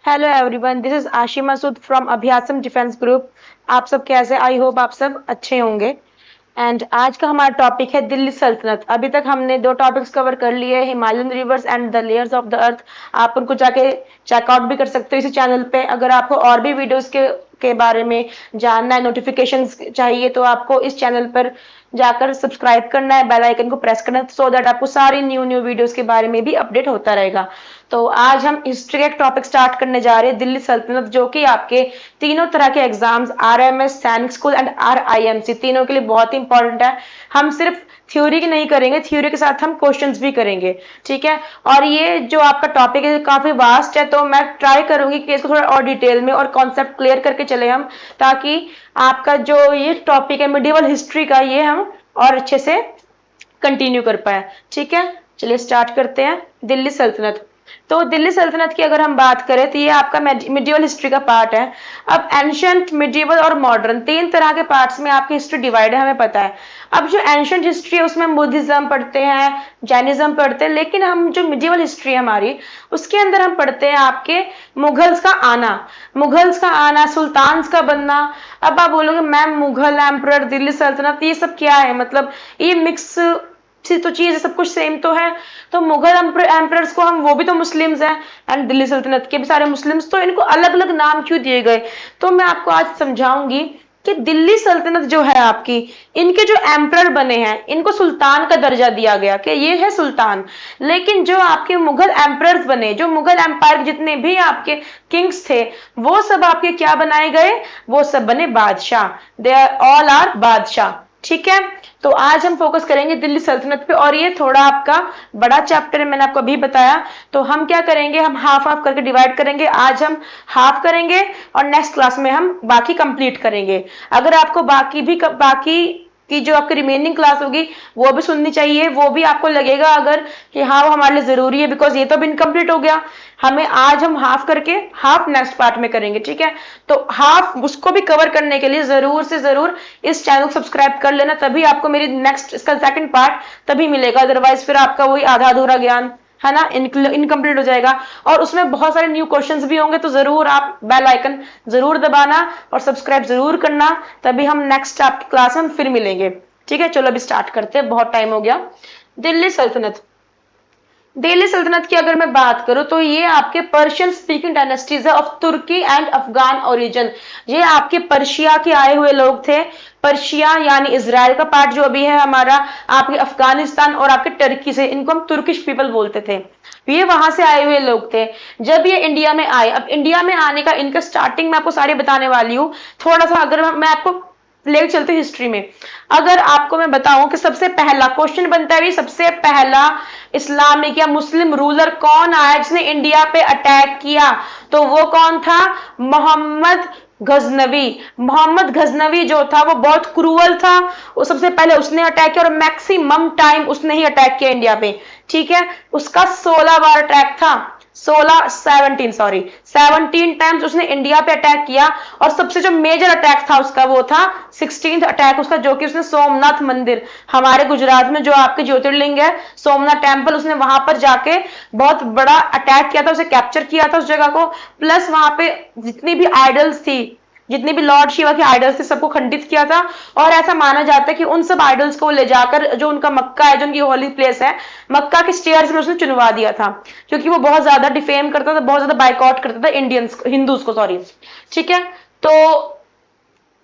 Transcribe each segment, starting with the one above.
Hello everyone, this is आशी Masood from अभ्यासम defence group. आप सब कैसे? आई होप आप सब अच्छे होंगे। एंड आज का हमारा टॉपिक है दिल्ली सल्तनत। अभी तक हमने दो टॉपिक्स कवर कर लिए, Himalayan reverse and the layers of the earth. आप उनको जाके चेकआउट भी कर सकते हो इसी चैनल पे। अगर आपको और भी वीडियोस के बारे में जानना है, नोटिफिकेशंस चाहिए, तो आपको इस चैनल पर जाकर सब्सक्राइब करना है, बेल आइकन को प्रेस करना है, सो दैट आपको सारी न्यू न्यू वीडियोस के बारे में भी अपडेट होता रहेगा। तो आज हम हिस्ट्री का एक टॉपिक स्टार्ट करने जा रहे हैं, दिल्ली सल्तनत, जो कि आपके तीनों तरह के एग्जाम्स, आरएमएस, सैनिक स्कूल एंड आरआईएमसी, तीनों के लिए बहुत ही इंपॉर्टेंट है। हम सिर्फ थ्योरी की नहीं करेंगे, थ्योरी के साथ हम क्वेश्चंस भी करेंगे, ठीक है। और ये जो आपका टॉपिक है काफी वास्ट है, तो मैं ट्राई करूंगी कि इसको थोड़ा और डिटेल में और कॉन्सेप्ट क्लियर करके चले हम, ताकि आपका जो ये टॉपिक है मिडिवल हिस्ट्री का, ये हम और अच्छे से कंटिन्यू कर पाए, ठीक है। चलिए स्टार्ट करते हैं। दिल्ली सल्तनत। तो दिल्ली सल्तनत की अगर हम बात करें तो ये आपका मिडिवल हिस्ट्री का पार्ट है। अब एंशियंट, मिडिवल और मॉडर्न, तीन तरह के पार्ट्स में आपकी हिस्ट्री डिवाइड है, हमें पता है। अब जो एंशियंट हिस्ट्री है उसमें बुद्धिज्म पढ़ते हैं, जैनिज्म पढ़ते हैं, लेकिन हम जो मिडिवल हिस्ट्री है हमारी, उसके अंदर हम पढ़ते हैं आपके मुगल्स का आना, मुगल्स का आना, सुल्तान का बनना। अब आप बोलोगे मैम मुगल एम्परर, दिल्ली सल्तनत, ये सब क्या है? मतलब ये मिक्स तो चीज है, सब कुछ सेम तो है। तो मुगल एम्परर्स को हम, वो भी तो मुस्लिम्स हैं, एंड दिल्ली सल्तनत के भी सारे मुस्लिम्स, तो इनको अलग अलग नाम क्यों दिए गए? तो मैं आपको आज समझाऊंगी कि दिल्ली सल्तनत जो है आपकी, इनके जो एम्परर बने हैं इनको सुल्तान का दर्जा दिया गया कि ये है सुल्तान। लेकिन जो आपके मुगल एम्परर्स बने, जो मुगल एम्पायर जितने भी आपके किंग्स थे, वो सब आपके क्या बनाए गए? वो सब बने बादशाह। दे आर ऑल आर बादशाह, ठीक है। तो आज हम फोकस करेंगे दिल्ली सल्तनत पे, और ये थोड़ा आपका बड़ा चैप्टर है, मैंने आपको अभी बताया। तो हम क्या करेंगे, हम हाफ हाफ करके डिवाइड करेंगे। आज हम हाफ करेंगे और नेक्स्ट क्लास में हम बाकी कंप्लीट करेंगे। अगर आपको बाकी की जो आपकी रिमेनिंग क्लास होगी वो भी सुननी चाहिए, वो भी आपको लगेगा अगर कि हाँ वो हमारे लिए जरूरी है, बिकॉज ये तो भी इनकम्प्लीट हो गया। हमें आज हम हाफ करके हाफ नेक्स्ट पार्ट में करेंगे, ठीक है। तो हाफ उसको भी कवर करने के लिए जरूर से जरूर इस चैनल को सब्सक्राइब कर लेना, तभी आपको मेरी नेक्स्ट, इसका सेकंड पार्ट तभी मिलेगा। अदरवाइज फिर आपका वही आधा अधूरा ज्ञान है ना, इनकम्प्लीट हो जाएगा। और उसमें बहुत सारे न्यू क्वेश्चंस भी होंगे, तो जरूर आप बेल आइकन जरूर दबाना और सब्सक्राइब जरूर करना, तभी हम नेक्स्ट आपकी क्लास में फिर मिलेंगे, ठीक है। चलो अभी स्टार्ट करते हैं, बहुत टाइम हो गया। दिल्ली सल्तनत। दिल्ली सल्तनत की अगर मैं बात करूं तो ये आपके पर्शियन स्पीकिंग डायनेस्टीज है of Turkic and Afghan origin. ये आपके पर्शिया के आए हुए लोग थे। पर्शिया यानी इजराइल का पार्ट जो अभी है हमारा, आपके अफगानिस्तान और आपके टर्की से, इनको हम तुर्किश पीपल बोलते थे। ये वहां से आए हुए लोग थे जब ये इंडिया में आए। अब इंडिया में आने का इनका स्टार्टिंग मैं आपको सारे बताने वाली हूँ। थोड़ा सा अगर मैं आपको ले चलते हिस्ट्री में, अगर आपको मैं बताऊं कि सबसे पहला क्वेश्चन बनता है, सबसे पहला इस्लामिक या मुस्लिम रूलर कौन आया जिसने इंडिया पे अटैक किया, तो वो कौन था? मोहम्मद गजनवी। मोहम्मद गजनवी जो था वो बहुत क्रूअल था। वो सबसे पहले उसने अटैक किया और मैक्सिमम टाइम उसने ही अटैक किया इंडिया पे, ठीक है। उसका 16 बार अटैक था, 17 टाइम्स उसने इंडिया पे अटैक किया। और सबसे जो मेजर अटैक था उसका, वो था 16th अटैक उसका, जो कि उसने सोमनाथ मंदिर, हमारे गुजरात में जो आपके ज्योतिर्लिंग है सोमनाथ टेम्पल, उसने वहां पर जाके बहुत बड़ा अटैक किया था, उसे कैप्चर किया था उस जगह को। प्लस वहां पे जितनी भी आइडल्स थी, जितनी भी लॉर्ड शिवा के आइडल्स थे, सबको खंडित किया था। और ऐसा माना जाता है कि उन सब आइडल्स को ले जाकर जो उनका मक्का है, जो उनकी होली प्लेस है, मक्का के स्टेयर्स में उसने चुनवा दिया था, क्योंकि वो बहुत ज्यादा डिफेम करता था, बहुत ज्यादा बाइकआउट करता था इंडियंस, हिंदूज को, सॉरी, ठीक है। तो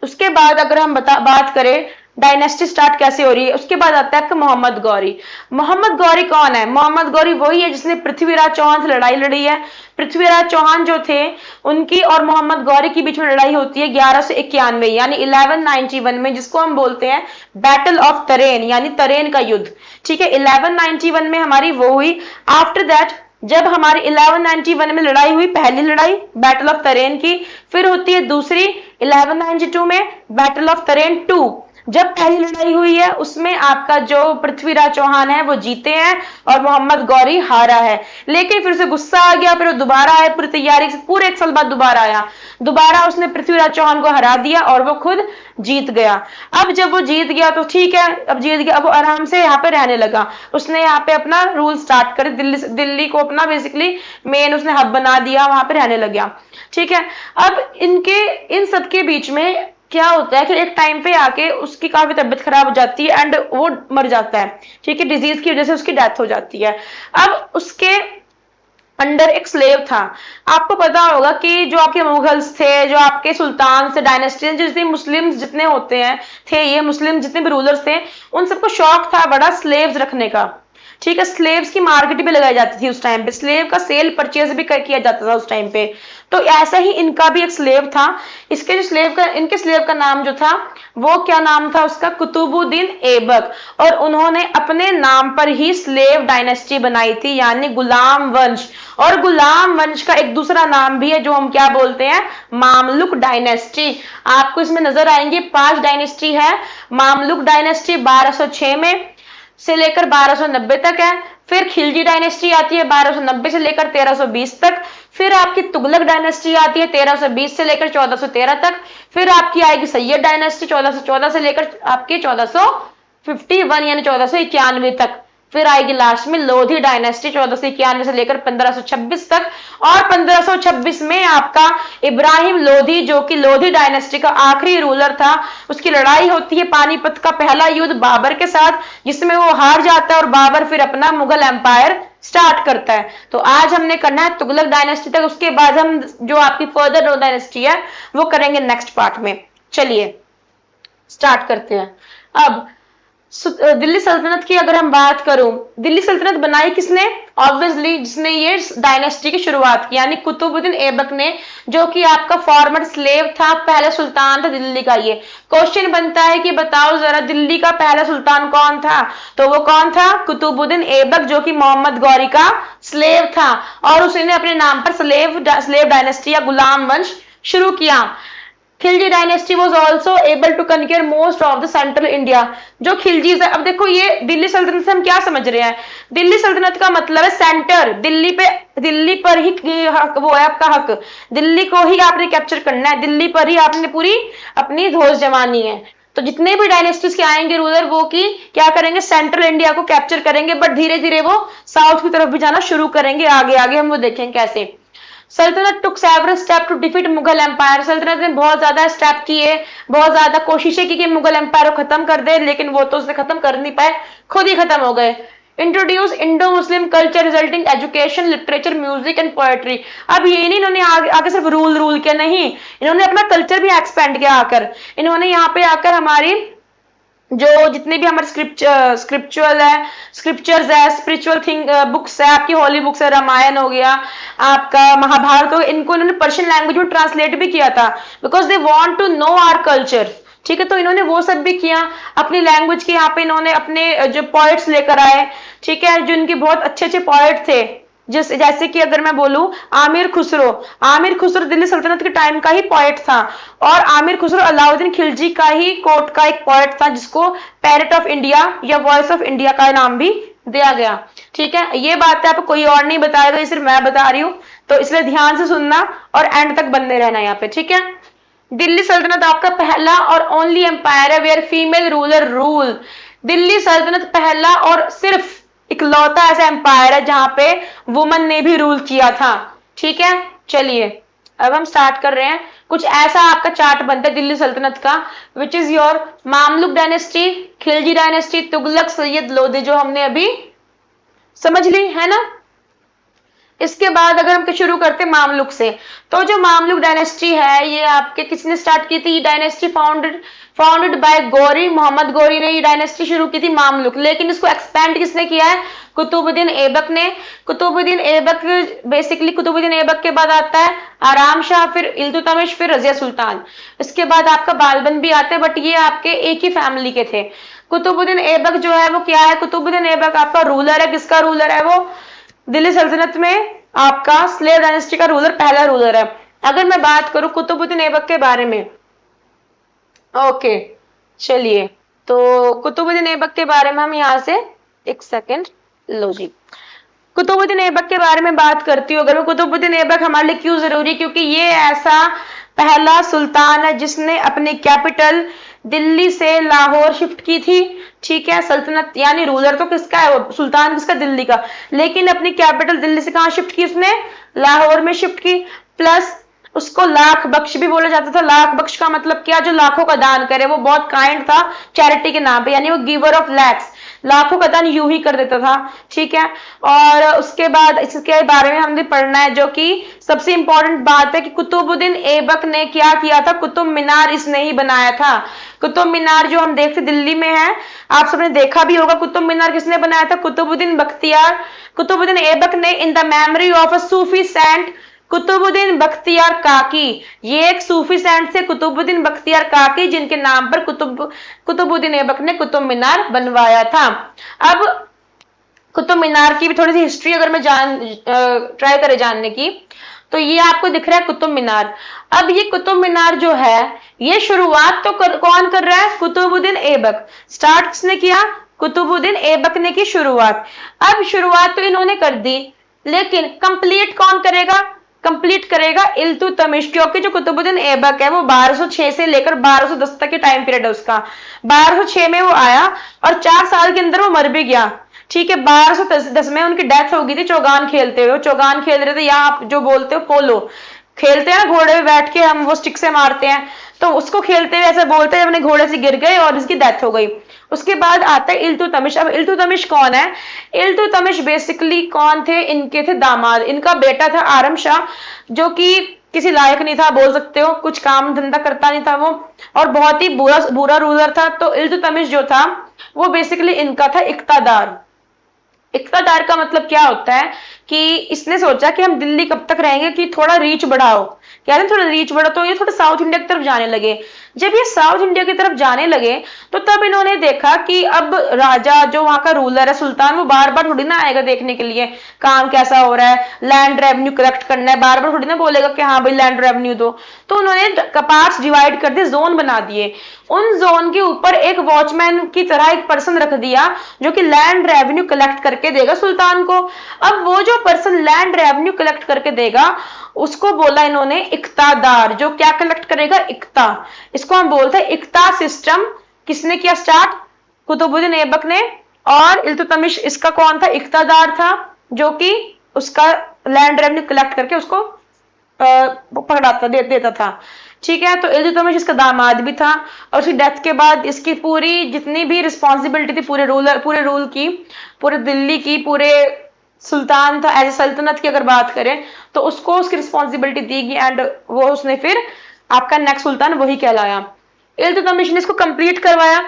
उसके बाद अगर हम बात करें डायनेस्टी स्टार्ट कैसे हो रही है, उसके बाद आता है आपका मोहम्मद गौरी। मोहम्मद गौरी कौन है? मोहम्मद गौरी वही है जिसने पृथ्वीराज चौहान से लड़ाई लड़ी है। पृथ्वीराज चौहान जो थे, उनकी और मोहम्मद गौरी के बीच में लड़ाई होती है 1191 यानी 1191 में, जिसको हम बोलते हैं बैटल ऑफ तरेन, यानी तरेन का युद्ध, ठीक है। 1191 में हमारी वो हुई। आफ्टर दैट जब हमारी 1191 में लड़ाई हुई, पहली लड़ाई बैटल ऑफ तरेन की, फिर होती है दूसरी 1192 में बैटल ऑफ तरेन 2। जब पहली लड़ाई हुई है उसमें आपका जो पृथ्वीराज चौहान है वो जीते हैं और मोहम्मद गौरी हारा है। लेकिन फिर से गुस्सा आ गया, फिर वो दोबारा आया पूरी तैयारी से, पूरे 1 साल बाद दोबारा आया, दोबारा उसने पृथ्वीराज चौहान को हरा दिया और वो खुद जीत गया। अब जब वो जीत गया तो ठीक है, अब जीत गया, अब वो आराम से यहाँ पे रहने लगा। उसने यहाँ पे अपना रूल स्टार्ट कर दिल्ली को अपना बेसिकली मेन उसने हब बना दिया, वहां पे रहने लग गया। ठीक है, अब इन सबके बीच में क्या होता है कि एक टाइम पे आके उसकी काफी तबीयत खराब हो जाती है एंड वो मर जाता है। ठीक है, डिजीज की वजह से उसकी डेथ हो जाती है। अब उसके अंडर एक स्लेव था। आपको पता होगा कि जो आपके मुगल्स थे, जो आपके सुल्तान से डायनेस्टी, जितने मुस्लिम जितने होते हैं थे, ये मुस्लिम जितने भी रूलर्स थे, उन सबको शौक था बड़ा स्लेव्स रखने का। ठीक है, स्लेव्स की मार्केट भी लगाई जाती थी उस टाइम पे, स्लेव का सेल परचेज भी किया जाता था उस टाइम पे। तो ऐसा ही इनका भी एक स्लेव था। इनके स्लेव का नाम जो था वो क्या नाम था उसका, कुतुबुद्दीन ऐबक। और उन्होंने अपने नाम पर ही स्लेव डायनेस्टी बनाई थी, यानी गुलाम वंश। और गुलाम वंश का एक दूसरा नाम भी है जो हम क्या बोलते हैं, मामलुक डायनेस्टी। आपको इसमें नजर आएंगे 5 डायनेस्टी है। मामलुक डायनेस्टी 1206 में से लेकर 1290 तक है। फिर खिलजी डायनेस्टी आती है 1290 से लेकर 1320 तक। फिर आपकी तुगलक डायनेस्टी आती है 1320 से लेकर 1413 तक। फिर आपकी आएगी सैयद डायनेस्टी 1414 से लेकर आपकी 1451 यानी 1491 तक। फिर आएगी लास्ट में लोधी डायनेस्टी 1491 से लेकर 1526 तक। और 1526 में आपका इब्राहिम लोधी, जो कि लोधी डायनेस्टी का आखिरी रूलर था, उसकी लड़ाई होती है पानीपत का पहला युद्ध बाबर के साथ, जिसमें वो हार जाता है और बाबर फिर अपना मुगल एम्पायर स्टार्ट करता है। तो आज हमने करना है तुगलक डायनेस्टी तक, उसके बाद हम जो आपकी फर्दर डायनेस्टी है वो करेंगे नेक्स्ट पार्ट में। चलिए स्टार्ट करते हैं। अब दिल्ली सल्तनत की अगर हम बात करूं, दिल्ली सल्तनत बनाई किसने, ऑब्वियसली जिसने ये डायनेस्टी की शुरुआत की, यानी कुतुबुद्दीन ऐबक ने, जो कि आपका फॉर्मर स्लेव था, पहला सुल्तान था दिल्ली का। ये क्वेश्चन बनता है कि बताओ जरा दिल्ली का पहला सुल्तान कौन था, तो वो कौन था, कुतुबुद्दीन ऐबक, जो कि मोहम्मद गौरी का स्लेव था। और उसने अपने नाम पर स्लेव डायनेस्टी या गुलाम वंश शुरू किया। Khilji dynasty was also able to conquer most of the central India. जो खिलजीज है, अब देखो ये दिल्ली सल्तनत से हम क्या समझ रहे हैं, दिल्ली सल्तनत का मतलब है सेंटर, दिल्ली पर ही हक, वो है आपका हक, दिल्ली को ही आपने कैप्चर करना है, दिल्ली पर ही आपने पूरी अपनी धौंस जमानी है। तो जितने भी डायनेस्टीज के आएंगे रूलर, वो की क्या करेंगे, सेंट्रल इंडिया को कैप्चर करेंगे, बट धीरे धीरे वो साउथ की तरफ भी जाना शुरू करेंगे। आगे आगे हम वो देखेंगे कैसे। सल्तनत took several step to defeat Mughal empire. सल्तनत ने बहुत ज्यादा स्टेप किए, बहुत ज्यादा कोशिशें की कि मुगल एम्पायर को खत्म कर दे, लेकिन वो तो उसे खत्म कर नहीं पाए, खुद ही खत्म हो गए। Introduce Indo Muslim culture resulting education, literature, music and poetry. अब ये नहीं इन्होंने आगे सिर्फ रूल किया, नहीं, इन्होंने अपना कल्चर भी एक्सपेंड किया। आकर इन्होंने यहाँ पे आकर हमारी जो जितने भी हमारे स्क्रिप्चर्स है, स्पिरिचुअल बुक्स है, आपकी होली बुक्स है, रामायण हो गया, आपका महाभारत हो, इनको इन्होंने पर्शियन लैंग्वेज में ट्रांसलेट भी किया था, because they want to know our culture. ठीक है, तो इन्होंने वो सब भी किया अपनी लैंग्वेज के। यहाँ पे इन्होंने अपने जो पोएट्स लेकर आए, ठीक है, जो इनके बहुत अच्छे अच्छे पोएट थे, जैसे कि अगर मैं बोलूं आमिर खुसरो दिल्ली सल्तनत के टाइम का ही पोएट था। और आमिर खुसरो अलाउद्दीन खिलजी का ही कोर्ट का एक पोएट था, जिसको पैरेट ऑफ इंडिया या वॉइस ऑफ इंडिया का नाम भी दिया गया। ठीक है, ये बात है आपको कोई और नहीं बताएगा, ये सिर्फ मैं बता रही हूं, तो इसलिए ध्यान से सुनना और एंड तक बने रहना यहाँ पे। ठीक है, दिल्ली सल्तनत आपका पहला और ओनली एम्पायर है where female ruler rule. Delhi सल्तनत पहला और सिर्फ इकलौता ऐसा एम्पायर है जहां पे वुमन ने भी रूल किया था। ठीक है, चलिए अब हम स्टार्ट कर रहे हैं। कुछ ऐसा आपका चार्ट बनता है दिल्ली सल्तनत का, which is your Mamluk dynasty, Khilji dynasty, Tughlaq, Syed, Lodhi, जो हमने अभी समझ ली है ना। इसके बाद अगर हम शुरू करते मामलुक से, तो जो मामलुक डायनेस्टी है ये आपके किसने स्टार्ट की थी, dynasty founded by Ghori, Mohammad Ghori ने ये डायनेस्टी शुरू की थी मामलुक। लेकिन इसको एक्सपेंड किसने किया है, कुतुबुद्दीन ऐबक ने। कुतुबुद्दीन ऐबक के बाद आता है आराम शाह, फिर इल्तुतमिश, फिर रजिया सुल्तान। इसके बाद आपका बालबन भी आते हैं, बट ये आपके एक ही फैमिली के थे। कुतुबुद्दीन ऐबक जो है वो क्या है, कुतुबुद्दीन ऐबक आपका रूलर है, किसका रूलर है वो, दिल्ली सल्तनत में आपका स्लेव डायनेस्टी का रूलर, पहला रूलर है। अगर मैं बात करूं कुतुबुद्दीन ऐबक के बारे में, ओके चलिए तो कुतुबुद्दीन ऐबक के बारे में हम यहाँ से एक सेकेंड, लो जी, कुतुबुद्दीन ऐबक के बारे में बात करती हूँ। अगर मैं कुतुबुद्दीन ऐबक हमारे लिए क्यों जरूरी, क्योंकि ये ऐसा पहला सुल्तान है जिसने अपनी कैपिटल दिल्ली से लाहौर शिफ्ट की थी। ठीक है, सल्तनत यानी रूलर तो किसका है, वो सुल्तान किसका, दिल्ली का, लेकिन अपनी कैपिटल दिल्ली से कहां शिफ्ट की उसने, लाहौर में शिफ्ट की। प्लस उसको लाख बख्श भी बोला जाता था। लाख बख्श का मतलब क्या, जो लाखों का दान करे, वो बहुत काइंड था चैरिटी के नाम पे, यानी वो गिवर ऑफ लैक्स, लाखों का दान यूं ही कर देता था। ठीक है, और उसके बाद इसके बारे में हमने पढ़ना है, जो कि सबसे इंपॉर्टेंट बात है कि कुतुबुद्दीन ऐबक ने क्या किया था, कुतुब मीनार इसने ही बनाया था। कुतुब मीनार जो हम देखते दिल्ली में है, आप सबने देखा भी होगा, कुतुब मीनार किसने बनाया था, कुतुबुद्दीन बख्तियार, कुतुबुद्दीन ऐबक ने, in the memory of a Sufi saint Qutbuddin Bakhtiyar Kaki. ये एक सूफी सेंट थे कुतुबुद्दीन बख्तियार काकी, जिनके नाम पर कुतुबुद्दीन ऐबक ने कुतुब मीनार बनवाया था। अब कुतुब मीनार की भी थोड़ी सी हिस्ट्री अगर मैं ट्राई करे जानने की, तो ये आपको दिख रहा है कुतुब मीनार। अब ये कुतुब मीनार जो है, ये शुरुआत तो कौन कर रहा है, कुतुबुद्दीन ऐबक। स्टार्ट किसने किया, कुतुबुद्दीन ऐबक ने की शुरुआत। अब शुरुआत तो इन्होंने कर दी, लेकिन कंप्लीट कौन करेगा, कंप्लीट करेगा इल्तुतमिश, क्योंकि जो कुतुबुद्दीन ऐबक है वो 1206 से लेकर 1210 तक के टाइम पीरियड है उसका। 1206 में वो आया और 4 साल के अंदर वो मर भी गया। ठीक है, 1210 में उनकी डेथ हो गई थी चौगान खेलते हुए। चौगान खेल रहे थे, या आप जो बोलते हो पोलो खेलते हैं ना, घोड़े पे बैठ के हम वो स्टिक से मारते हैं, तो उसको खेलते हुए ऐसे बोलते हैं, अपने घोड़े से गिर गए और इसकी डेथ हो गई। उसके बाद आता है इल्तुतमिश। अब इल्तुतमिश कौन है, इल्तुतमिश बेसिकली कौन थे, इनके थे दामाद। इनका बेटा था आरम शाह, जो कि किसी लायक नहीं था, बोल सकते हो, कुछ काम धंधा करता नहीं था वो, और बहुत ही बुरा रूलर था। तो इल्तुतमिश जो था वो बेसिकली इनका था इक्तादार। इक्तादार का मतलब क्या होता है कि इसने सोचा कि हम दिल्ली कब तक रहेंगे, कि थोड़ा रीच बढ़ाओ, कह रहे थोड़ा रीच बढ़ा, तो ये थोड़ा साउथ इंडिया की तरफ जाने लगे। जब ये साउथ इंडिया की तरफ जाने लगे, तो तब इन्होंने देखा कि अब राजा जो वहां का रूलर है, सुल्तान, वो बार बार थोड़ी ना आएगा देखने के लिए काम कैसा हो रहा है, लैंड रेवेन्यू कलेक्ट करना है, बार बार थोड़ी ना बोलेगा कि हाँ भाई लैंड रेवेन्यू दो। तो उन्होंने पार्ट्स डिवाइड कर दिए, जोन बना दिए। उन जोन के ऊपर एक वॉचमैन की तरह एक पर्सन रख दिया, जो कि लैंड रेवेन्यू कलेक्ट करके देगा सुल्तान को। अब वो जो पर्सन लैंड रेवेन्यू कलेक्ट करके देगा, उसको बोला इन्होंने इक्तादार। जो क्या कलेक्ट करेगा, इक्ता। इसको हम बोलते हैं इक्ता सिस्टम। किसने किया स्टार्ट, कुतुबुद्दीन ऐबक ने। और इल्तुतमिश इसका कौन था, इक्तादार था, जो कि उसका लैंड रेवेन्यू कलेक्ट करके उसको पकड़ाता देता था। ठीक है, तो इल्तुतमिश इसका दामाद भी था, और उसकी डेथ के बाद इसकी पूरी जितनी भी रिस्पॉन्सिबिलिटी थी पूरे रूल की, पूरे दिल्ली की, पूरे सुल्तान था एज ए सल्तनत की अगर बात करें, तो उसको उसकी रिस्पॉन्सिबिलिटी दी गई, एंड वो उसने फिर आपका नेक्स्ट सुल्तान वही कहलाया। इल्तुतमिश ने इसको कंप्लीट करवाया।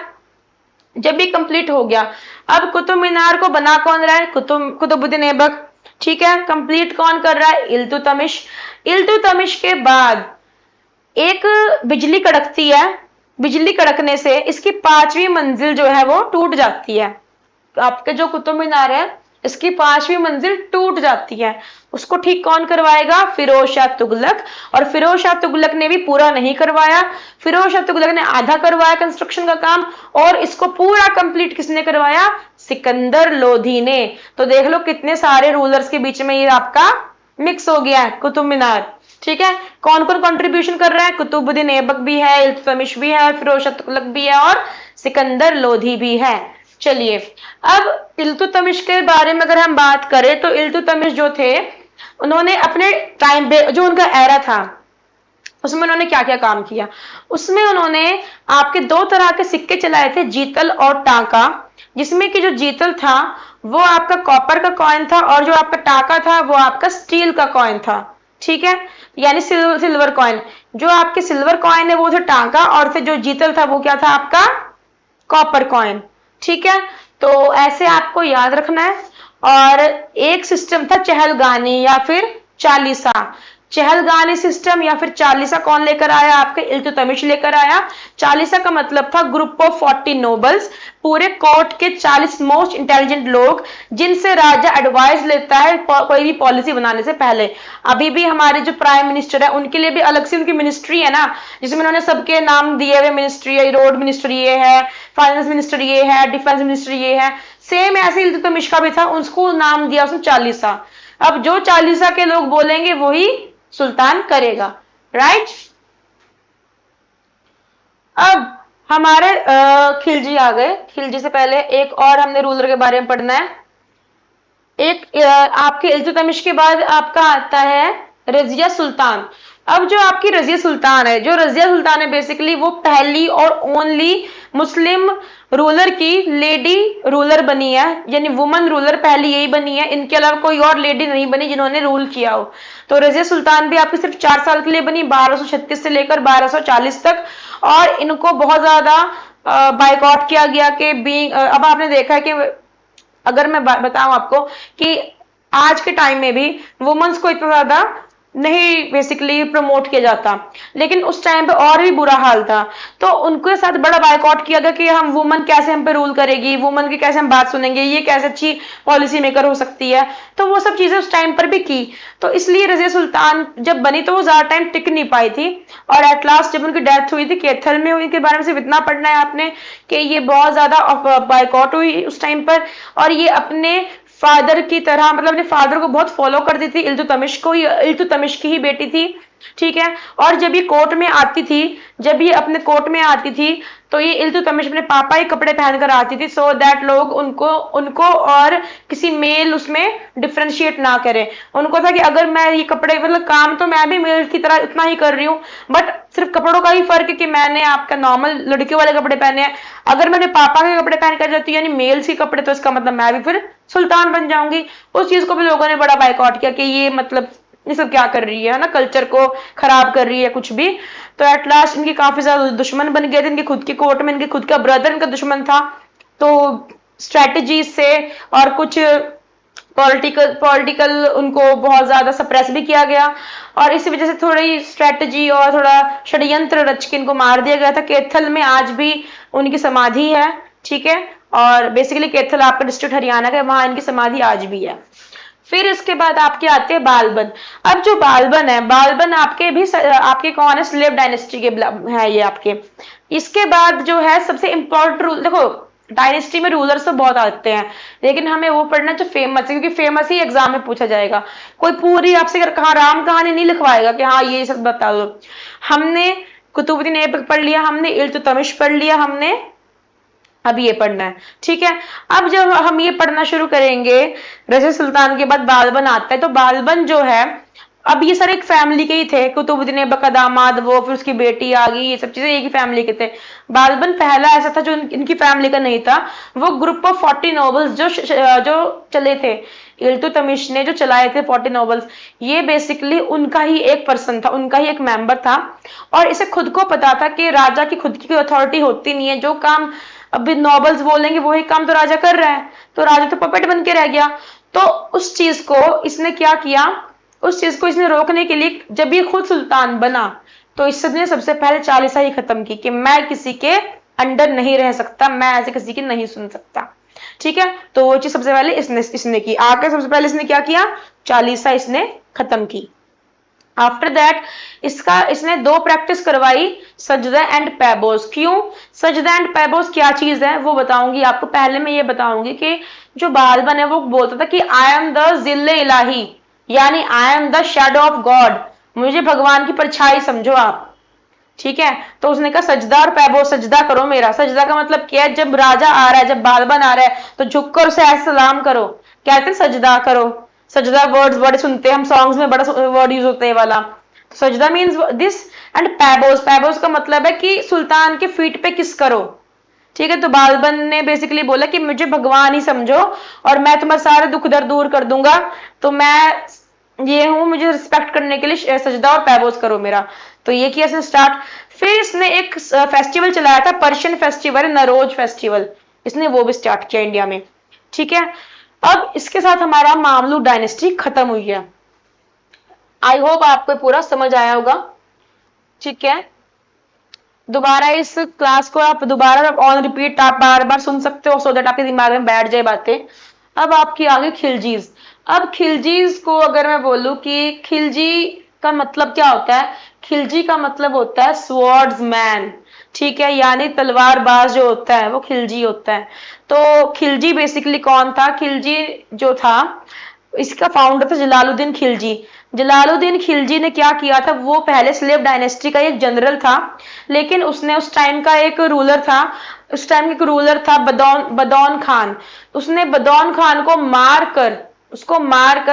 जब भी कंप्लीट हो गया, अब कुतुब मीनार को बना कौन रहा है, कुतुबुद्दीन ऐबक। ठीक है, कंप्लीट कौन कर रहा है, इल्तुतमिश। इल्तुतमिश के बाद एक बिजली कड़कती है। बिजली कड़कने से इसकी 5वीं मंजिल जो है वो टूट जाती है। आपके जो कुतुब मीनार है, इसकी 5वीं मंजिल टूट जाती है। उसको ठीक कौन करवाएगा, फिरोज शाह तुगलक। और फिरोज शाह तुगलक ने भी पूरा नहीं करवाया, फिरोज शाह तुगलक ने आधा करवाया कंस्ट्रक्शन का काम, और इसको पूरा कंप्लीट किसने करवाया, सिकंदर लोधी ने। तो देख लो कितने सारे रूलर्स के बीच में ये आपका मिक्स हो गया है कुतुब मीनार। ठीक है, कौन कौन कंट्रीब्यूशन कर रहा है, कुतुबुद्दीन ऐबक भी है, इल्तुतमिश भी है, फिरोज शाह तुगलक भी है, और सिकंदर लोधी भी है। चलिए, अब इल्तुतमिश के बारे में अगर हम बात करें, तो इल्तुतमिश जो थे, उन्होंने अपने टाइम पे जो उनका एरा था, उसमें उन्होंने क्या क्या काम किया। उसमें उन्होंने आपके 2 तरह के सिक्के चलाए थे, जीतल और टाका। जिसमें कि जो जीतल था वो आपका कॉपर का कॉइन था, और जो आपका टाका था वो आपका स्टील का कॉइन था। ठीक है, यानी सिल्वर कॉइन। जो आपके सिल्वर कॉइन है वो था टाका, और फिर जो जीतल था वो क्या था, आपका कॉपर कॉइन। ठीक है, तो ऐसे आपको याद रखना है। और एक सिस्टम था चहलगानी या फिर चालीसा। चहलगानी सिस्टम या फिर चालीसा कौन लेकर आया? आपके इल्तुतमिश लेकर आया। चालीसा का मतलब था ग्रुप ऑफ 40 नोबल्स, पूरे कोर्ट के 40 मोस्ट इंटेलिजेंट लोग, जिनसे राजा एडवाइस लेता है कोई भी पॉलिसी बनाने से पहले। अभी भी हमारे जो प्राइम मिनिस्टर है उनके लिए भी अलग से उनकी मिनिस्ट्री है ना, जिसमें उन्होंने सबके नाम दिए हुए, मिनिस्ट्री है, रोड मिनिस्टर ये है, फाइनेंस मिनिस्टर ये है, डिफेंस मिनिस्टर ये है। सेम ऐसे इल्तुतमिश का भी था, उसको नाम दिया उसने चालीसा। अब जो चालीसा के लोग बोलेंगे वही सुल्तान करेगा, राइट। अब हमारे खिलजी आ गए। खिलजी से पहले एक और हमने रूलर के बारे में पढ़ना है। एक आपके इल्तुतमिश के बाद आपका आता है रजिया सुल्तान। अब जो आपकी रजिया सुल्तान है, जो रजिया सुल्तान है बेसिकली वो पहली और ओनली मुस्लिम रूलर की लेडी रूलर बनी है, यानी वुमन रूलर पहली यही बनी है। इनके अलावा कोई और लेडी नहीं बनी जिन्होंने रूल किया हो। तो रजिया सुल्तान भी आपकी सिर्फ 4 साल के लिए बनी, 1236 से लेकर 1240 तक। और इनको बहुत ज्यादा बाइकआउट किया गया कि बीइंग, अब आपने देखा है कि अगर मैं बताऊं आपको कि आज के टाइम में भी वुमेन्स को इतना ज्यादा नहीं बेसिकली प्रमोट किया जाता, लेकिन उस टाइम पे और भी बुरा हाल था। तो उनके साथ बड़ा बायकॉट किया गया कि हम वुमन कैसे हम पे रूल करेगी, वुमन की कैसे हम बात सुनेंगे, ये कैसे अच्छी पॉलिसी मेकर हो सकती है। तो वो सब चीजें उस टाइम पर भी की। तो इसलिए रजिया सुल्तान जब बनी तो वो ज्यादा टाइम टिक नहीं पाई थी, और एट लास्ट जब उनकी डेथ हुई थी कैथल में हुई, के बारे में सिर्फ इतना पढ़ना है आपने कि ये बहुत ज्यादा बायकॉट हुई उस टाइम पर। और ये अपने फादर की तरह, मतलब अपने फादर को बहुत फॉलो करती थी। इल्तुतमिश को, इल्तुतमिश की ही बेटी थी, ठीक है। और जब ये कोर्ट में आती थी, जब ये अपने कोर्ट में आती थी तो ये इल्तुतमिश अपने पापा के कपड़े पहनकर आती थी, सो दैट लोग उनको और किसी मेल उसमें डिफ्रेंशिएट ना करें। उनको था कि अगर मैं ये कपड़े, मतलब काम तो मैं भी मेल की तरह इतना ही कर रही हूँ, बट सिर्फ कपड़ों का ही फर्क है कि मैंने आपका नॉर्मल लड़कियों वाले कपड़े पहने हैं। अगर मैंने पापा के कपड़े पहन कर जाती हूँ यानी मेल्स के कपड़े, तो इसका मतलब मैं भी फिर सुल्तान बन जाऊंगी। उस चीज को भी लोगों ने बड़ा बाइकआउट किया कि ये मतलब ये सब क्या कर रही है ना, कल्चर को खराब कर रही है कुछ भी। तो एट लास्ट इनके काफी ज्यादा दुश्मन बन गए थे। इनके खुद के कोर्ट में इनके खुद का ब्रदर इनका दुश्मन था। तो स्ट्रेटजी से और कुछ पॉलिटिकल उनको बहुत ज्यादा सप्रेस भी किया गया, और इसी वजह से थोड़ी स्ट्रेटजी और थोड़ा षड्यंत्र रच के इनको मार दिया गया था। कैथल में आज भी उनकी समाधि है, ठीक है। और बेसिकली कैथल आपका डिस्ट्रिक्ट हरियाणा का, वहां इनकी समाधि आज भी है। फिर इसके बाद आपके आते हैं बालबन। अब जो बालबन है, बालबन आपके कौन है, स्लेव डायनेस्टी के है ये आपके। इसके बाद जो है सबसे इंपॉर्टेंट रूल, देखो डायनेस्टी में रूलर्स तो बहुत आते हैं, लेकिन हमें वो पढ़ना जो फेमस है, क्योंकि फेमस ही एग्जाम में पूछा जाएगा। कोई पूरी आपसे कहा राम कहानी नहीं लिखवाएगा कि हाँ ये सब बता दो। हमने कुतुबुद्दीन ऐबक पढ़ लिया, हमने इल्तुतमिश पढ़ लिया, हमने अब ये पढ़ना है, ठीक है। अब जब हम ये पढ़ना शुरू करेंगे, रजिया सुल्तान के बाद बालबन आता है। तो बालबन जो है, अब ये सारे एक फैमिली के ही थे, कुतुबुद्दीन ऐबक का दामाद वो, फिर उसकी बेटी आ गई, ये सब चीजें एक ही फैमिली के थे। बालबन पहला ऐसा था जो इनकी फैमिली का नहीं था। वो ग्रुप ऑफ 40 नोबल्स जो चले थे, इल्तुतमिश ने जो चलाए थे 40 नोबल्स, ये बेसिकली उनका ही एक पर्सन था, उनका ही एक मेंबर था। और इसे खुद को पता था कि राजा की खुद की अथॉरिटी होती नहीं है, जो काम अभी नॉबल्स बोलेंगे वही काम तो राजा कर रहा है, तो राजा तो पपेट बन के रह गया। तो उस चीज को इसने क्या किया, उस चीज को इसने रोकने के लिए जब ये खुद सुल्तान बना तो इसने सबसे पहले चालीसा ही खत्म की कि मैं किसी के अंडर नहीं रह सकता, मैं ऐसे किसी की नहीं सुन सकता, ठीक है। तो वो चीज सबसे पहले इसने की। आकर सबसे पहले इसने क्या किया, चालीसा इसने खत्म की। आफ्टर दैट इसने 2 प्रैक्टिस करवाई, सजदा एंड पैबोस। क्यों सजदा एंड पैबोस क्या चीज है वो बताऊंगी आपको। पहले मैं ये बताऊंगी कि जो बालबन है वो बोलता था कि आई एम द जिल्ले इलाही, यानी I am the shadow of God, मुझे भगवान की परछाई समझो आप, ठीक है। तो उसने कहा सजदा और पैबोस, सजदा करो मेरा। सजदा का मतलब क्या है, जब राजा आ रहा है, जब बालबन आ रहा है तो झुककर उसे ऐसे सलाम करो, कहते हैं सजदा करो। सजदा वर्ड्स बड़े सुनते हैं हम, सॉन्ग्स में बड़ा वर्ड यूज होता है वाला। तो सजदा मीन्स दिस। एंड पैबोस, पैबोस का मतलब है कि सुल्तान के फीट पे किस करो, ठीक है। तो बालबन ने बेसिकली बोला कि मुझे भगवान ही समझो और मैं तुम्हारे सारे दुख दर्द दूर कर दूंगा, तो मैं ये हूं, मुझे रिस्पेक्ट करने के लिए सजदा और पैबोस करो मेरा। तो ये किया इसने स्टार्ट। फिर इसने एक फेस्टिवल चलाया था, पर्शियन फेस्टिवल, नरोज फेस्टिवल, इसने वो भी स्टार्ट किया इंडिया में, ठीक है। अब इसके साथ हमारा मामलुक डायनेस्टी खत्म हुई है। आई होप आपको पूरा समझ आया होगा। ठीक है, दोबारा इस क्लास को आप दोबारा ऑन रिपीट आप बार बार सुन सकते हो, सो दैट आपके दिमाग में बैठ जाए बातें। अब आपकी आगे खिलजीज। अब खिलजीज को अगर मैं बोलूं कि खिलजी का मतलब क्या होता है, खिलजी का मतलब होता है स्वॉर्ड्समैन। ठीक है, यानी तलवारबाज जो होता है वो खिलजी होता है। तो खिलजी बेसिकली कौन था, खिलजी जो था इसका फाउंडर था जलालुद्दीन खिलजी। जलालुद्दीन खिलजी ने क्या किया था, वो पहले स्लेव डायनेस्टी का एक जनरल था, लेकिन उसने उस टाइम का एक रूलर था, उस टाइम एक रूलर था बदौन खान। उसने बदौन खान को मार कर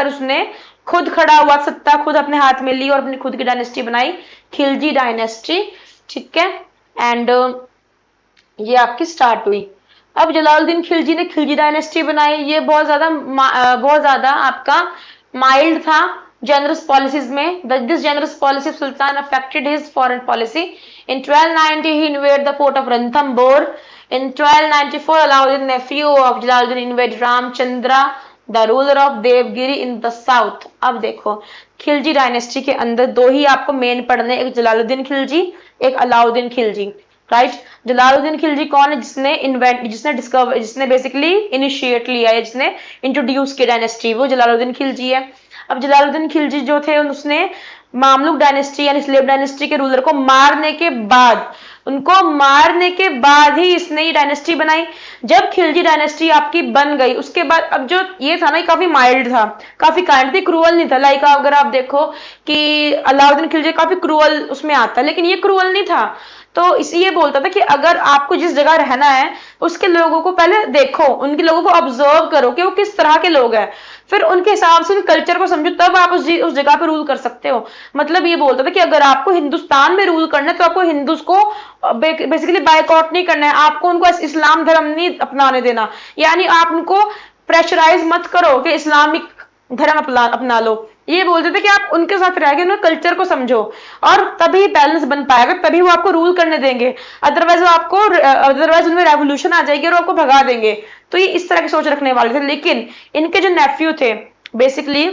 उसने खुद खड़ा हुआ, सत्ता खुद अपने हाथ में ली और अपनी खुद की डायनेस्टी बनाई, खिलजी डायनेस्टी। ठीक है, एंड ये आपकी स्टार्ट हुई। अब जलालुद्दीन खिलजी ने खिलजी डायनेस्टी बनाई, ये बहुत ज्यादा आपका माइल्ड था जनरस पॉलिसीज में। This generous policy of sultan affected his foreign policy. In 1290 he invade the fort of Ranthambore. In 1294, Alauddin, nephew of Jalaluddin, invaded Ramchandra, the ruler of Devgiri in the south. अब देखो, Khilji dynasty के अंदर दो ही आपको main पढ़ने, एक जलालुद्दीन खिलजी, एक Alauddin Khilji. Right, Jalaluddin Khilji कौन है, जिसने बेसिकली इनिशिएट लिया है, जिसने इंट्रोड्यूस किया डायनेस्टी, वो जलालुद्दीन खिलजी है। अब जलालुद्दीन खिलजी जो थे उसने मामलुक डायनेस्टी यानी स्लेव डायनेस्टी के रूलर को मारने के बाद ही इसने ये डायनेस्टी बनाई। जब खिलजी डायनेस्टी आपकी बन गई उसके बाद अब जो ये था ना, काफी माइल्ड था, काफी काइंड थी, क्रूअल नहीं था। लाइक अगर आप देखो कि अलाउद्दीन खिलजी काफी क्रूअल उसमें आता है, लेकिन ये क्रूअल नहीं था। तो इसी ये बोलता था कि अगर आपको जिस जगह रहना है उसके लोगों को पहले देखो, उनके लोगों को ऑब्जर्व करो कि वो किस तरह के लोग हैं, फिर उनके हिसाब से उन कल्चर को समझो, तब आप उस जगह पे रूल कर सकते हो। मतलब ये बोलता था कि अगर आपको हिंदुस्तान में रूल करना है तो आपको हिंदूज को बेसिकली बायकॉट नहीं करना है, आपको उनको इस्लाम धर्म नहीं अपनाने देना, यानी आप उनको प्रेशराइज मत करो कि इस्लामिक धर्म अपना लो। ये बोलते थे कि आप उनके साथ रह के उनके कल्चर को समझो और तभी बैलेंस बन पाएगा, तभी वो आपको रूल करने देंगे। अदरवाइज उनमें रेवोल्यूशन आ जाएगी और आपको भगा देंगे। तो ये इस तरह की सोच रखने वाले थे। लेकिन इनके जो नेफ्यू थे, बेसिकली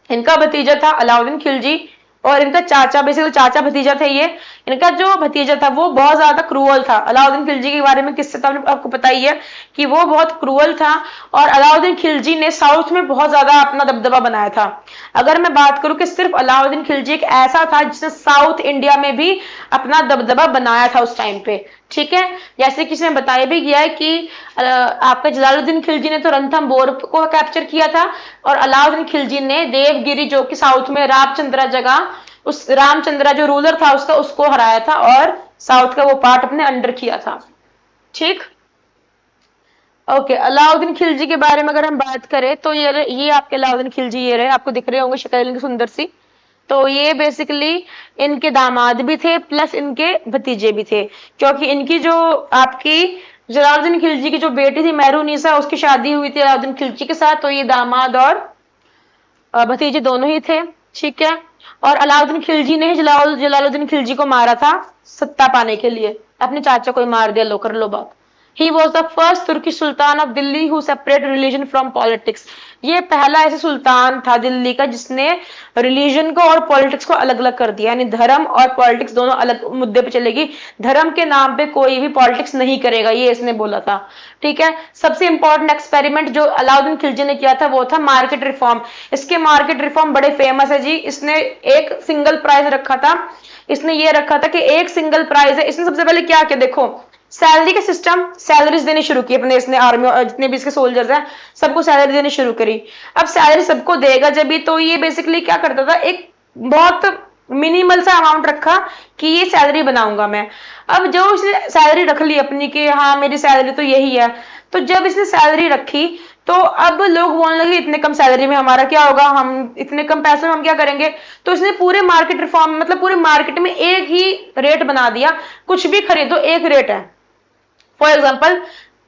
इनका भतीजा था अलाउद्दीन खिलजी और इनका चाचा, बेसिकली चाचा भतीजा थे ये। इनका जो भतीजा था वो बहुत ज्यादा क्रूअल था। अलाउद्दीन खिलजी के बारे में किससे था आपको पता ही है कि वो बहुत क्रूअल था, और अलाउद्दीन खिलजी ने साउथ में बहुत ज्यादा अपना दबदबा बनाया था। अगर मैं बात करूं कि सिर्फ अलाउद्दीन खिलजी एक ऐसा था जिसने साउथ इंडिया में भी अपना दबदबा बनाया था उस टाइम पे। ठीक है, जैसे किसी ने बताया भी गया है कि आपका जलालुद्दीन खिलजी ने तो रणथंबोर को कैप्चर किया था, और अलाउद्दीन खिलजी ने देवगिरी जो कि साउथ में रामचंद्रा जगह, उस रामचंद्रा जो रूलर था उसका, उसको हराया था और साउथ का वो पार्ट अपने अंडर किया था। ठीक, ओके। अलाउद्दीन खिलजी के बारे में अगर हम बात करें तो ये आपके अलाउद्दीन खिलजी ये रहे, आपको दिख रहे होंगे शक्ल इनकी सुंदर सी। तो ये बेसिकली इनके दामाद भी थे प्लस इनके भतीजे भी थे, क्योंकि इनकी जो आपकी जलालुद्दीन खिलजी की जो बेटी थी मेहरुन्निसा, उसकी शादी हुई थी अलाउद्दीन खिलजी के साथ। तो ये दामाद और भतीजे दोनों ही थे। ठीक है, और अलाउद्दीन खिलजी ने जलालुद्दीन खिलजी को मारा था सत्ता पाने के लिए, अपने चाचा को ही मार दिया, लो कर लो बात। He was the first Turkish Sultan of Delhi who separated religion from politics. ये पहला ऐसा सुल्तान था दिल्ली का जिसने रिलीजन को और पॉलिटिक्स को अलग अलग कर दिया, यानी धर्म और पॉलिटिक्स दोनों अलग मुद्दे पे चलेगी, धर्म के नाम पे कोई भी पॉलिटिक्स नहीं करेगा, ये इसने बोला था। ठीक है, सबसे इंपॉर्टेंट एक्सपेरिमेंट जो अलाउद्दीन खिलजी ने किया था वो था मार्केट रिफॉर्म। इसके मार्केट रिफॉर्म बड़े फेमस है जी। इसने एक सिंगल प्राइस रखा था, इसने ये रखा था कि एक सिंगल प्राइस है। इसने सबसे पहले क्या किया, देखो सैलरी का सिस्टम, सैलरीज देनी शुरू की अपने इसने आर्मी, जितने भी इसके सोल्जर्स हैं सबको सैलरी देनी शुरू करी। अब सैलरी सबको देगा जब भी, तो ये बेसिकली क्या करता था, एक बहुत मिनिमल सा अमाउंट रखा कि ये सैलरी बनाऊंगा मैं। अब जो इसने सैलरी रख ली अपनी कि हाँ मेरी सैलरी तो यही है, तो जब इसने सैलरी रखी तो अब लोग बोलने लगे इतने कम सैलरी में हमारा क्या होगा, हम इतने कम पैसे में हम क्या करेंगे। तो इसने पूरे मार्केट रिफॉर्म, मतलब पूरे मार्केट में एक ही रेट बना दिया, कुछ भी खरीदो एक रेट है। फॉर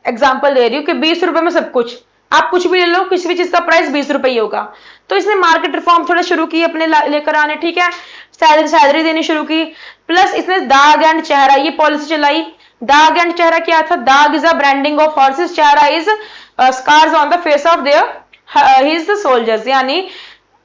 एग्जाम्पल दे रही हूँ कि 20 रुपए में सब कुछ, आप कुछ भी ले लो, किसी भी चीज का प्राइस 20 रुपए ही होगा। तो इसने मार्केट रिफॉर्म थोड़ा शुरू की अपने लेकर आने। ठीक है, सैलरी देनी शुरू की, प्लस इसने दाग एंड चेहरा ये पॉलिसी चलाई। दाग एंड चेहरा क्या था, दाग is a branding of horses, चेहरा is scars on the face of their his soldiers, यानी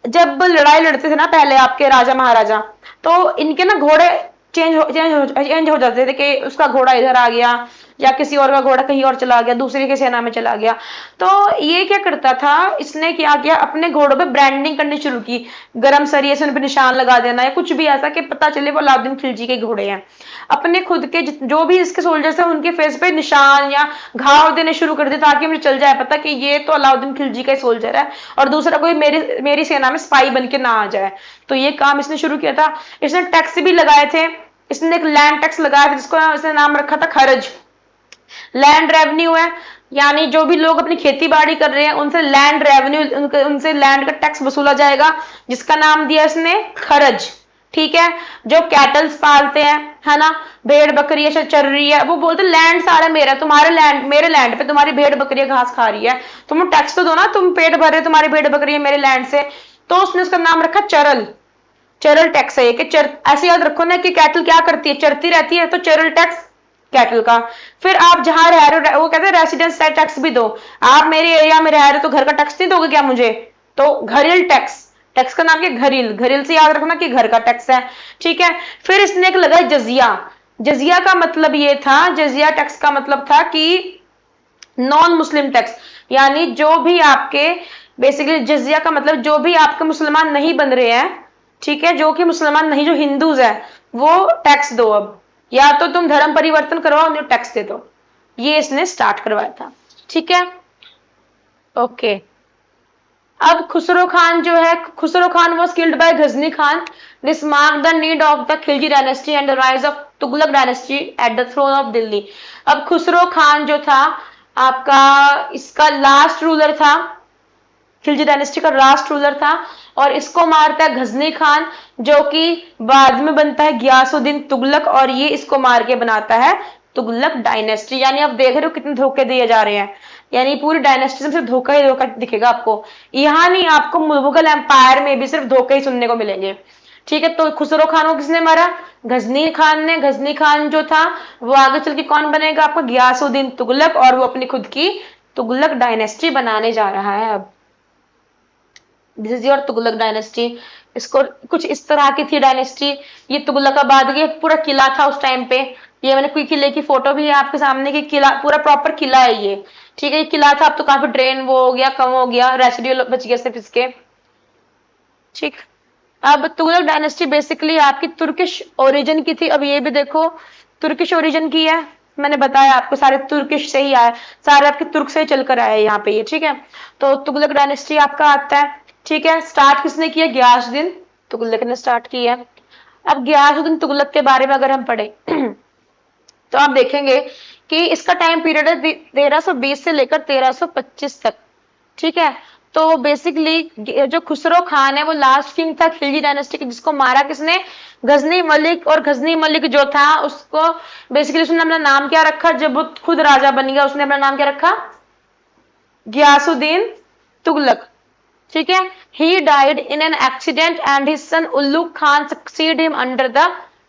जब लड़ाई लड़ते थे ना पहले आपके राजा महाराजा, तो इनके ना घोड़े चेंज हो जाते थे कि उसका घोड़ा इधर आ गया या किसी और का घोड़ा कहीं और चला गया, दूसरी की सेना में चला गया। तो ये क्या करता था, इसने क्या किया, अपने घोड़ों पे ब्रांडिंग करनी शुरू की, गरम सरिये से उन पे निशान लगा देना या कुछ भी ऐसा कि पता चले वो अलाउद्दीन खिलजी के घोड़े हैं। अपने खुद के जो भी इसके सोल्जर्स हैं उनके फेस पे निशान या घाव देने शुरू कर दिए, ताकि मुझे चल जाए पता कि ये तो अलाउद्दीन खिलजी का सोल्जर है और दूसरा कोई मेरी सेना में स्पाई बन के ना आ जाए। तो ये काम इसने शुरू किया था। इसने टैक्स भी लगाए थे, इसने एक लैंड टैक्स लगाया था जिसको इसने नाम रखा था खरज। लैंड रेवेन्यू है, यानी जो भी लोग अपनी खेती बाड़ी कर रहे हैं उनसे लैंड रेवेन्यू, उनसे लैंड का टैक्स वसूला जाएगा, जिसका नाम दिया इसने खरज। ठीक है, जो कैटल्स पालते हैं, है ना, भेड़ बकरी ऐसे चल रही है, वो बोलते लैंड सारा मेरा, तुम्हारे लैंड, मेरे लैंड पे तुम्हारी भेड़ बकरी घास खा रही है, तुम टैक्स तो दो ना, तुम पेट भर रहे हो, तुम्हारी भेड़ बकरी है मेरे लैंड से। तो उसने उसका नाम रखा चरल। चरल टैक्स है ये, कि ऐसे याद रखो ना कि कैटल क्या करती है, चरती रहती है, तो चरल टैक्स कैटल का। फिर आप जहां रह रहे हो, वो कहते हैं रेसिडेंस टैक्स भी दो, आप मेरे एरिया में रह रहे हो तो घर का टैक्स नहीं दोगे क्या मुझे, तो घरेल टैक्स, टैक्स का नाम क्या, घरेल, घरेल से याद रखना कि घर का टैक्स है। ठीक है, फिर इसने एक लगा जजिया। जजिया का मतलब ये था, जजिया टैक्स का मतलब था कि नॉन मुस्लिम टैक्स, यानी जो भी आपके, बेसिकली जजिया का मतलब जो भी आपके मुसलमान नहीं बन रहे हैं, ठीक है, जो कि मुसलमान नहीं, जो हिंदूज है, वो टैक्स दो अब, या तो तुम धर्म परिवर्तन करवाओ और टैक्स दे दो। ये इसने स्टार्ट करवाया था। ठीक है, ओके। अब खुसरो खान जो है, Khusro Khan was killed by Ghazni Khan. This mark the end of the Khilji dynasty and the rise of Tughlaq dynasty at the throne of Delhi. अब खुसरो खान जो था आपका, इसका लास्ट रूलर था, खिलजी डायनेस्टी का लास्ट रूलर था, और इसको मारता है गजनी खान, जो कि बाद में बनता है गियासुद्दीन तुगलक, और ये इसको मार के बनाता है तुगलक डायनेस्टी। यानी आप देख रहे हो कितने धोखे दिए जा रहे हैं, यानी पूरी डायनेस्टी में सिर्फ धोखा ही धोखा दिखेगा आपको, यहाँ नहीं, आपको मुगल एम्पायर में भी सिर्फ धोखे ही सुनने को मिलेंगे। ठीक है, तो खुसरो खान को किसने मारा, गजनी खान ने। गजनी खान जो था वो आगे चल के कौन बनेगा आपका, गियासुद्दीन तुगलक, और वो अपनी खुद की तुगलक डायनेस्टी बनाने जा रहा है। अब this is your Tughlaq dynasty. इसको कुछ इस तरह की थी डायनेस्टी। ये तुगलकाबाद ये पूरा किला था उस टाइम पे, ये मैंने कोई किले की फोटो भी है आपके सामने की, किला पूरा प्रॉपर किला है ये। ठीक है, ये किला था, अब तो काफी ड्रेन वो हो गया, कम हो गया, रेसिड्यू बच गया सिर्फ इसके। ठीक, अब तुगलक डायनेस्टी बेसिकली आपकी तुर्किश ओरिजिन की थी। अब ये भी देखो तुर्किश ओरिजिन की है, मैंने बताया आपको सारे तुर्किश से ही आए, सारे आपके तुर्क से ही चलकर आए यहाँ पे ये। ठीक है, तो तुगलक डायनेस्टी आपका आता है। ठीक है, स्टार्ट किसने किया, गियासुद्दीन तुगलक ने स्टार्ट किया। अब गियासुद्दीन तुगलक के बारे में अगर हम पढ़े तो आप देखेंगे कि इसका टाइम पीरियड है 1320 से लेकर 1325 तक। ठीक है, तो बेसिकली जो खुसरो खान है वो लास्ट किंग था खिलजी डायनेस्टी की, जिसको मारा किसने, गजनी मलिक। और गजनी मलिक जो था उसको बेसिकली उसने अपना नाम क्या रखा, जब वो खुद राजा बन गया उसने अपना नाम क्या रखा, गियासुद्दीन तुगलक। ठीक है, he died in an accident and his son Ulugh Khan succeed him under the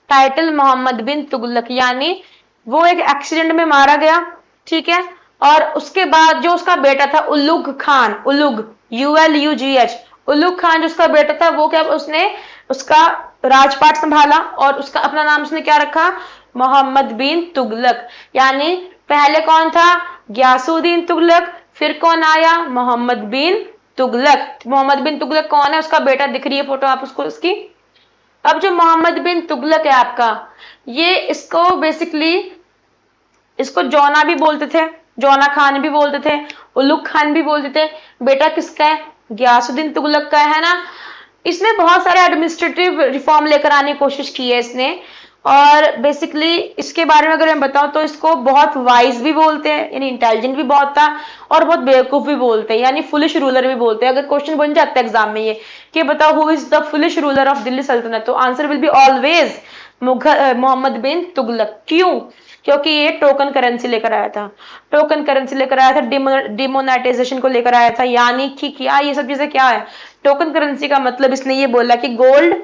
title Mohammad bin Tughlaq, यानी वो एक एक्सीडेंट में मारा गया। ठीक है, और उसके बाद जो उसका बेटा था उल्लुग खान, उल्लुग ULUGH, उल्लुग खान जो उसका बेटा था वो क्या, उसने उसका राजपाट संभाला और उसका अपना नाम उसने क्या रखा, मोहम्मद बिन तुगलक। यानी पहले कौन था, गियासुद्दीन तुगलक, फिर कौन आया, मोहम्मद बिन तुगलक। मोहम्मद बिन तुगलक कौन है, उसका बेटा, दिख रही है फोटो आप उसको उसकी। अब जो मोहम्मद बिन तुगलक है आपका, ये इसको बेसिकली इसको जौना भी बोलते थे, जौना खान भी बोलते थे, उलुग खान भी बोलते थे। बेटा किसका है, गियासुद्दीन तुगलक का है ना। इसने बहुत सारे एडमिनिस्ट्रेटिव रिफॉर्म लेकर आने की कोशिश की है इसने, और बेसिकली इसके बारे में अगर मैं बताऊं तो इसको बहुत वाइज भी बोलते हैं, यानी इंटेलिजेंट भी बहुत था, और बहुत बेवकूफ भी बोलते हैं, यानी फुलिश रूलर भी बोलते हैं। अगर क्वेश्चन बन जाता है एग्जाम में ये कि बताओ who is the foolish ruler of Delhi सल्तनत, तो answer will be always Mohammad bin Tughlaq. क्यों, क्योंकि ये टोकन करेंसी लेकर आया था, टोकन करेंसी लेकर आया था, डिमोनेटाइजेशन को लेकर आया था। यानी कि क्या ये सब चीजें क्या है, टोकन करेंसी का मतलब इसने ये बोला कि गोल्ड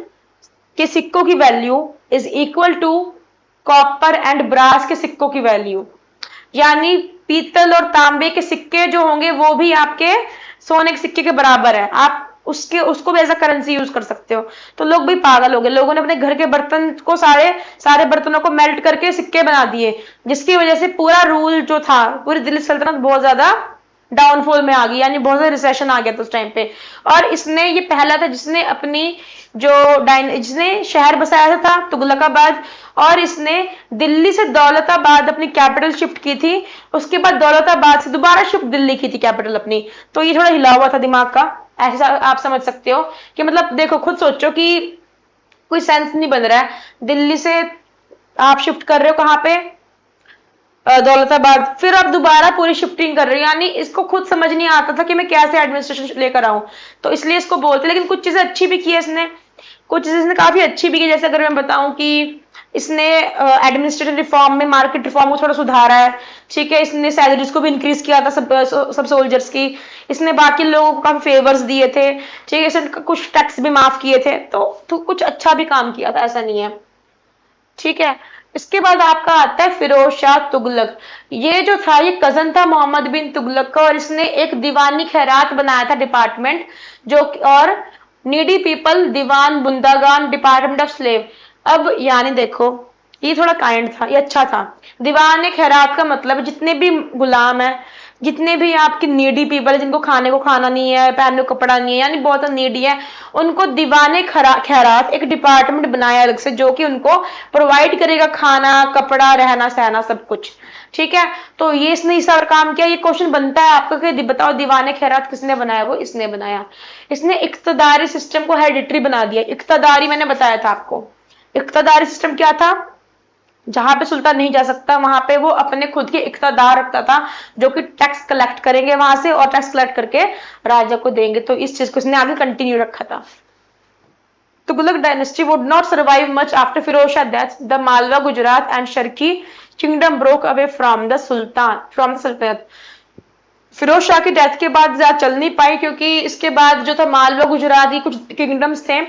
के सिक्कों की value is equal to copper and brass के सिक्कों की वैल्यू, यानी पीतल और तांबे के सिक्के जो होंगे वो भी आपके सोने के सिक्के के बराबर है। आप उसके उसको भी एज अ करेंसी यूज कर सकते हो। तो लोग भी पागल हो गए, लोगों ने अपने घर के बर्तन को सारे सारे बर्तनों को मेल्ट करके सिक्के बना दिए, जिसकी वजह से पूरा रूल जो था, पूरी दिल्ली सल्तनत बहुत ज्यादा डाउनफॉल में आ गई, यानी बहुत ज्यादा रिसेशन आ गया था उस टाइम पे। और इसने, ये पहला था जिसने अपनी जो जिसने शहर बसाया था तुगलकाबाद, और इसने दिल्ली से दौलताबाद अपनी कैपिटल शिफ्ट की थी, उसके बाद दौलताबाद से दोबारा शिफ्ट दिल्ली की थी कैपिटल अपनी। तो ये थोड़ा हिला हुआ था दिमाग का, ऐसा आप समझ सकते हो कि मतलब देखो, खुद सोचो कि कोई सेंस नहीं बन रहा है, दिल्ली से आप शिफ्ट कर रहे हो कहाँ पे, दौलताबाद, फिर अब दोबारा पूरी शिफ्टिंग कर रही है, यानी इसको खुद समझ नहीं आता था कि मैं कैसे एडमिनिस्ट्रेशन लेकर आऊं। तो इसलिए इसको बोलते, लेकिन कुछ चीजें अच्छी भी की है इसने, कुछ चीजें इसने काफी अच्छी भी की। जैसे अगर मैं बताऊं कि इसने एडमिनिस्ट्रेटिव रिफॉर्म में मार्केट रिफॉर्म को थोड़ा सुधारा है, ठीक है। इसने सैलरीज को भी इंक्रीज किया था सब सोल्जर्स की, इसने बाकी लोगों को काफी फेवर्स दिए थे, ठीक है। इसने कुछ टैक्स भी माफ किए थे, तो कुछ अच्छा भी काम किया था, ऐसा नहीं है, ठीक है। इसके बाद आपका आता है फिरोज शाह तुगलक। ये जो था, ये कजन था मोहम्मद बिन तुगलक का, और इसने एक दीवानी खैरात बनाया था डिपार्टमेंट, जो और needy people Diwan Bandagan department of slave. अब यानी देखो, ये थोड़ा काइंड था, ये अच्छा था। दीवान खैरात का मतलब जितने भी गुलाम है, जितने भी आपकी नीडी पीपल है, जिनको खाने को खाना नहीं है, पहनने को कपड़ा नहीं है, यानी बहुत नीडी है, उनको दीवाने खैरात एक डिपार्टमेंट बनाया अलग से, जो कि उनको प्रोवाइड करेगा खाना, कपड़ा, रहना सहना सब कुछ, ठीक है। तो ये इसने इस और काम किया। ये क्वेश्चन बनता है आपका कि बताओ दीवाने खैरात किसने बनाया? वो इसने बनाया। इसने इक्तदारी सिस्टम को हेरिडिटरी बना दिया। इक्तदारी मैंने बताया था आपको, इक्तदारी सिस्टम क्या था, जहां पे सुल्तान नहीं जा सकता वहां पे वो अपने खुद के इक्तदार रखता था, जो कि टैक्स कलेक्ट करेंगे वहां से और टैक्स कलेक्ट करके राजा को देंगे। तो इस चीज को इसने आगे कंटिन्यू रखा था। Tughlaq dynasty would not survive much after Firoz Shah death. The Malwa, Gujarat and Sharqi kingdom broke away from the sultanate. Firoz Shah की डेथ के बाद ज्यादा चल नहीं पाई, क्योंकि इसके बाद जो था मालवा गुजरात, ये कुछ किंगडम्स थे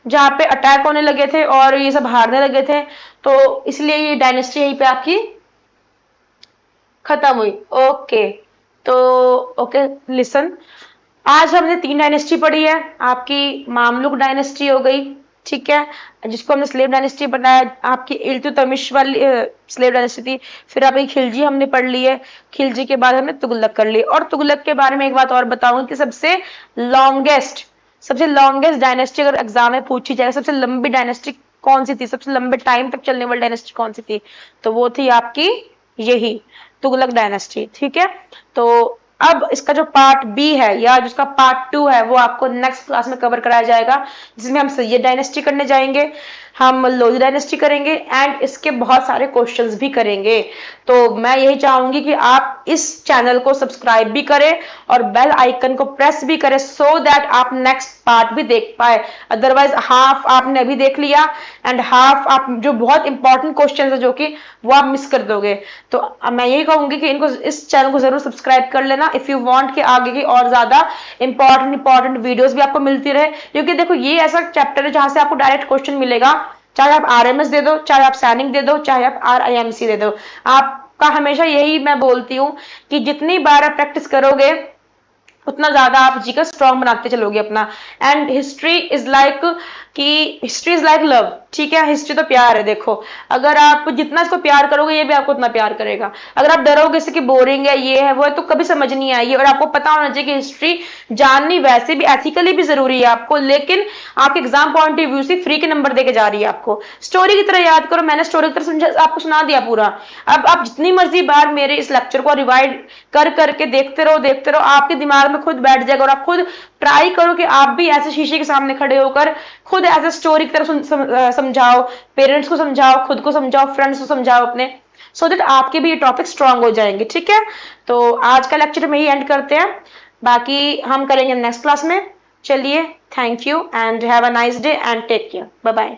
जहां पे अटैक होने लगे थे और ये सब हारने लगे थे, तो इसलिए ये डायनेस्टी यहीं पे आपकी खत्म हुई। ओके, तो ओके लिसन, आज हमने 3 डायनेस्टी पढ़ी है। आपकी मामलुक डायनेस्टी हो गई, ठीक है, जिसको हमने स्लेव डायनेस्टी बनाया। आपकी इल्तुतमिश वाली स्लेव डायनेस्टी थी। फिर आपकी खिलजी हमने पढ़ ली है, खिलजी के बाद हमने तुगलक कर ली। और तुगलक के बारे में एक बात और बताऊंगी कि सबसे लॉन्गेस्ट डायनेस्टी अगर एग्जाम में पूछी जाए, सबसे लंबी डायनेस्टी कौन सी थी, सबसे लंबे टाइम तक चलने वाली डायनेस्टी कौन सी थी, तो वो थी आपकी यही तुगलक डायनेस्टी, ठीक है। तो अब इसका जो पार्ट बी है या जिसका पार्ट 2 है, वो आपको नेक्स्ट क्लास में कवर कराया जाएगा, जिसमें हम सैयद डायनेस्टी करने जाएंगे, हम लोधी डायनेस्टी करेंगे एंड इसके बहुत सारे क्वेश्चंस भी करेंगे। तो मैं यही चाहूंगी कि आप इस चैनल को सब्सक्राइब भी करें और बेल आइकन को प्रेस भी करें, सो दैट आप नेक्स्ट पार्ट भी देख पाए। अदरवाइज हाफ आपने अभी देख लिया एंड हाफ आप जो बहुत इंपॉर्टेंट क्वेश्चन है जो कि वो आप मिस कर दोगे। तो मैं यही कहूंगी कि इनको, इस चैनल को जरूर सब्सक्राइब कर लेना इफ यू वांट कि आगे की और ज्यादा इंपॉर्टेंट वीडियोस भी आपको मिलती रहे। क्योंकि देखो, ये ऐसा चैप्टर है जहां से आपको डायरेक्ट क्वेश्चन मिलेगा, चाहे आप आरएमएस दे दो, चाहे आप सैनिक दे दो, चाहे आप आरआईएमसी दे दो। आपका हमेशा यही मैं बोलती हूँ कि जितनी बार आप प्रैक्टिस करोगे उतना ज्यादा आप जी का स्ट्रॉन्ग बनाते चलोगे अपना। And history is like love, ठीक है। हिस्ट्री तो प्यार है। देखो, अगर आप जितना इसको प्यार करोगे, ये भी आपको उतना प्यार करेगा। अगर आप डरोगे इससे कि बोरिंग है, ये है वो है, तो कभी समझ नहीं आएगी। और आपको पता होना चाहिए कि हिस्ट्री जाननी वैसे भी एथिकली भी जरूरी है आपको, लेकिन आपके एग्जाम पॉइंट ऑफ व्यू से फ्री के नंबर देके जा रही है आपको। स्टोरी की तरह याद करो, मैंने स्टोरी की तरह आपको सुना दिया पूरा। अब आप जितनी मर्जी बार मेरे इस लेक्चर को रिवाइड कर करके देखते रहो, आपके दिमाग में खुद बैठ जाएगा और आप खुद ट्राई करो कि आप भी ऐसे शीशे के सामने खड़े होकर खुद ऐसे स्टोरी की तरह समझाओ, पेरेंट्स को समझाओ, खुद को समझाओ, फ्रेंड्स को समझाओ अपने, सो दैट आपके भी ये टॉपिक स्ट्रांग हो जाएंगे, ठीक है। तो आज का लेक्चर में ही एंड करते हैं, बाकी हम करेंगे नेक्स्ट क्लास में। चलिए, thank you and have a nice day and take care, bye bye.